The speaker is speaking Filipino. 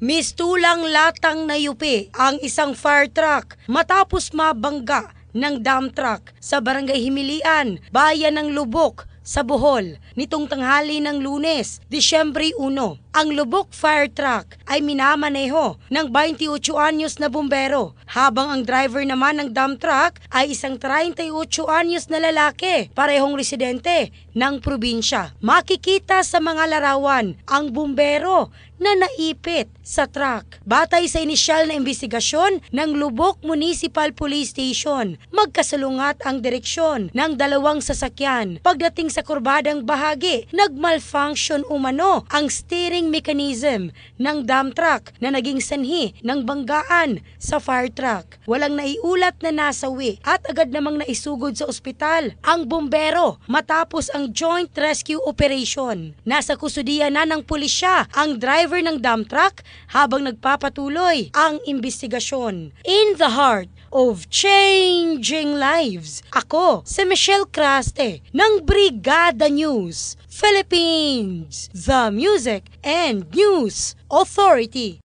Mistulang latang nayupi ang isang fire truck matapos mabangga ng dump truck sa Barangay Himilian, Bayan ng Lubok, sa Bohol, nitong tanghali ng Lunes, Disyembre 1. Ang Lubok fire truck ay minamaneho ng 28 anyos na bumbero, habang ang driver naman ng dump truck ay isang 38 anyos na lalaki, parehong residente ng probinsya. Makikita sa mga larawan ang bumbero na naipit sa truck. Batay sa inisyal na investigasyon ng Lubok Municipal Police Station, magkasalungat ang direksyon ng dalawang sasakyan. Pagdating sa kurbadang bahagi, nagmalfunction umano ang steering mechanism ng dump truck na naging sanhi ng banggaan sa fire truck. Walang naiulat na nasawi at agad namang naisugod sa ospital ang bumbero matapos ang joint rescue operation. Nasa kustudiya na ng pulisya ang driver ng dump truck habang nagpapatuloy ang investigasyon. In the heart of changing lives, ako si Michelle Craste ng Brigada News Philippines, the Music and News Authority.